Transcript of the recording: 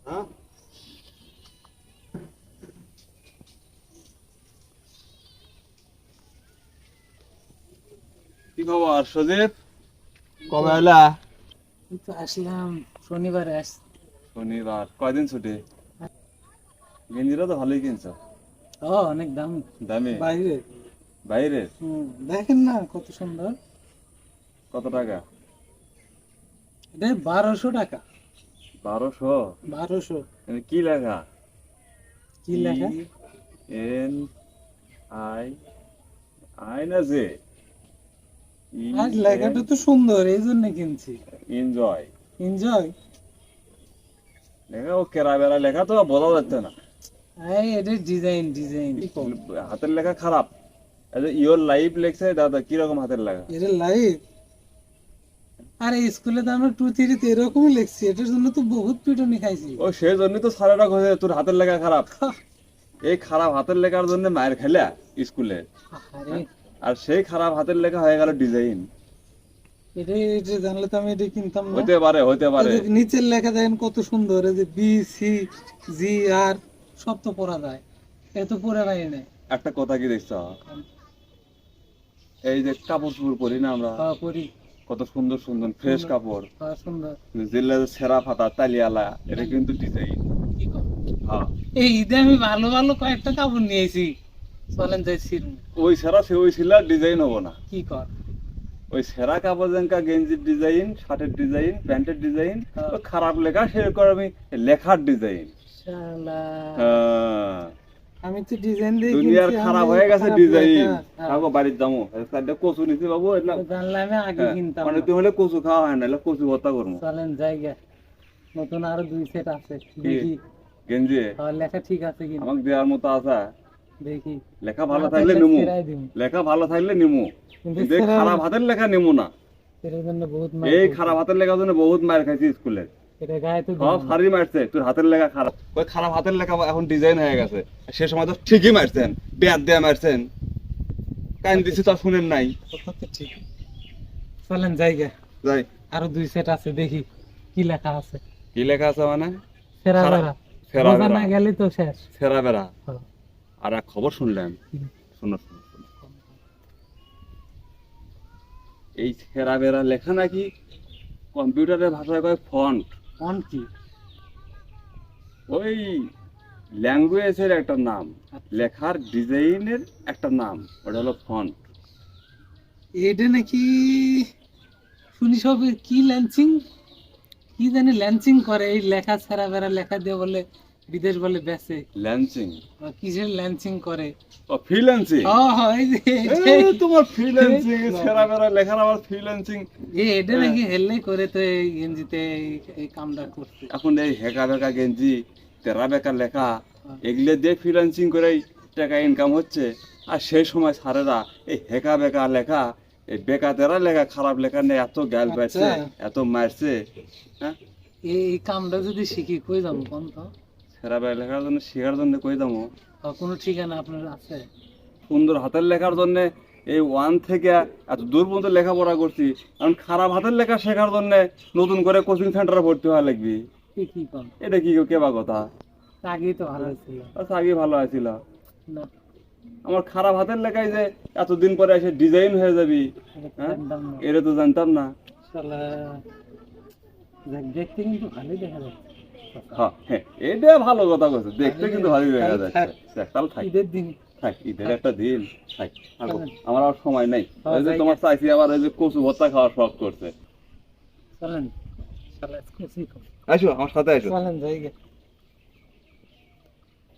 হ্যাঁ কি খবর সজীব, কবে এলা? এই তো আসলাম শনিবারে শনিবার, কয়দিন ছুটি? গেঞ্জিটা তো ভালোই কিনছো। অনেক দাম দামি? বাইরে। বাইরে? দেখেন না কত সুন্দর। কত টাকা? এটা 1200 টাকা। 1200? 1200। কি লেখা? কি লেখা? এন আই, আই না জে? আর লেখাটা তো সুন্দর, এই জন্য কিনছি। Enjoy enjoy. লেখা, ও কেরা বেড়া লেখা তো বোঝা যাচ্ছে না। এই এটা ডিজাইন ডিজাইন। হাতের লেখা খারাপ। ইওর লাইফ লেখছে দাদা, কিরকম হাতের লেখা? এটা লাইভ। আরে স্কুলে তো আমরা 2-3 এরকমই লিখছি, এটার জন্য তো বহুত পিটুনি খাইছি। ও সেই জন্যই তো স্যারেরা কইছে তোর হাতের লেখা খারাপ। এই খারাপ হাতের লেখার জন্য মায়ের খেলা স্কুলে। আরে আর সেই খারাপ হাতের লেখা হয়ে গেল ডিজাইন। এটা জানলে তো আমি এটা কিনতাম না। হতে পারে, হতে এই পারে। যে নিচের লেখা দেখেন কত সুন্দর, এই যে বি সি জি আর সব তো পড়া যায়, এ তো পড়ে পাই না। একটা কথা কি দেখছ, এই যে কাপড় চোপড় পরি না আমরা, পড়ি। কত সুন্দর সুন্দর ফ্রেশ কাপড়, সুন্দর। জিল্লা সেরা ফাতা তালিয়ালা, এটা কিন্তু ডিজাইন। কি কর? হ্যাঁ, এই ঈদে আমি ভালো ভালো কয়েকটা কাপড় নিয়েছি, চলেন যাইছি। ওই সেরা সে ওই ছিল ডিজাইন হবো না। কি কর? ওই সেরা কাপড় যেনকা গেঞ্জির ডিজাইন, শার্টের ডিজাইন, প্যান্টের ডিজাইন, ওই খারাপ লেখা সেরকম আমি লেখার ডিজাইন। শালা, হ্যাঁ, আমি তো ডিজাইন দিয়ে দুনিয়ার কিনছি, খারাপ আমি হয়ে গেছে খারাপ ডিজাইন। লেখা। কাকু বাড়ির দামো চারটা কচু নিছি বাবু, এটা জানলে আমি আগে কিনতাম মানে না। তুমি হলে কচু খাওয়া হয় না, এলে কচু ভর্তা করবো। চলেন জায়গা, নতুন আরো 2 সেট আছে, দেখি গেঞ্জি লেখা ঠিক আছে কিনা। আমাকে দেওয়ার মতো আছে? দেখি লেখা ভালো থাকলে নিমু, সেরাই দিন। লেখা ভালো থাকলে নিমু, কিন্তু কিন্তু এই খারাপ হাতের লেখা নিমু না। এটার জন্য বহুত মার এই খেয়েছি। খারাপ হাতের লেখার জন্য বহুত মার খাইছি স্কুলে। এটা গায়ে তো সব দিলাম না। সারি মারছে, তোর হাতের লেখা খারাপ। ওই খারাপ হাতের লেখা এখন ডিজাইন হয়ে গেছে। সে সময় তো ঠিকই মারছেন, বেয়াদ দিয়ে মারছেন, কান দিছি তো শুনেন নাই। কথা তো ঠিক। চলেন জায়গা, যাই, আরো 2 সেট আছে, দেখি কি লেখা আছে। কি লেখা আছে মানে? সেরা খারাপ। বেড়া। সেরা বোঝা বেড়া। না গেলে তো শেষ। সেরা বেড়া। হ্যাঁ। আর এক খবর শুনলেন, শোনো শোনো শোনো। এই সেরা বেড়া লেখা নাকি কম্পিউটারের ভাষায় কয় ফন্ট। ফন্ট কি? ওই ল্যাঙ্গুয়েজের একটা নাম, লেখার ডিজাইনের একটা নাম, ওটা হলো ফন্ট। এটা নাকি শুনি সব কি ল্যান্সিং, কি জানি ল্যান্সিং করে, এই লেখা সেরা বেড়া লেখা দিয়ে বলে বিদেশ বলে বেচে। ল্যান্সিং? কিসের ল্যান্সিং করে? ও ফ্রিল্যান্সিং। এই যে তোমার ফ্রিল্যান্সিং সেরা বেড়া লেখার আবার ফ্রিল্যান্সিং। এটা নাকি হেললে করে তো এই গেঞ্জিতে এই কামটা করছে। এখন এই হেকা বেকা গেঞ্জি, তেরা বেকা লেখা, এগুলো দিয়ে ফ্রিল্যান্সিং করেই টাকা ইনকাম হচ্ছে। আর সেই সময় স্যারেরা এই হেকা বেকা লেখা, এই বেকা তেরা লেখা, খারাপ লেখা নিয়ে এত গ্যাল পাইছে, এত মারছে। হ্যাঁ, এই কামটা যদি শিখি কই যাবো কোন তো? সেরা বেকা লেখার জন্য, শেখার জন্য কই যাবো? কোনো ঠিকানা আপনার আছে? সুন্দর হাতের লেখার জন্য এই 1 থেকে এত দূর পর্যন্ত লেখাপড়া করছি, কারণ খারাপ হাতের লেখা শেখার জন্য নতুন করে কোচিং সেন্টারে ভর্তি হওয়া লাগবে। কি কম? এটা কি কেবা কথা? আগেই তো ভালো ছিল আচ্ছা, আগে ভালো আছিল না। আমার খারাপ হাতের লেখায় যে এতদিন পরে এসে ডিজাইন হয়ে যাবি, হ্যাঁ, এটা তো জানতাম না। শালা, দেখতে কিন্তু ভালোই দেখা যাচ্ছে। হ্যাঁ হ্যাঁ, এটা ভালো কথা বলছে, দেখতে কিন্তু ভালোই দেখা যাচ্ছে। তাহলে থাক, ঈদের দিন থাক, ঈদের একটা দিন থাক, থাকো। আমার আর সময় নাই। ওই যে তোমার চাইছি আবার ওই যে কচু ভর্তা খাওয়ার শখ করছে। চলেন, শালা আসো আমার সাথে আসো। চলেন জায়গা।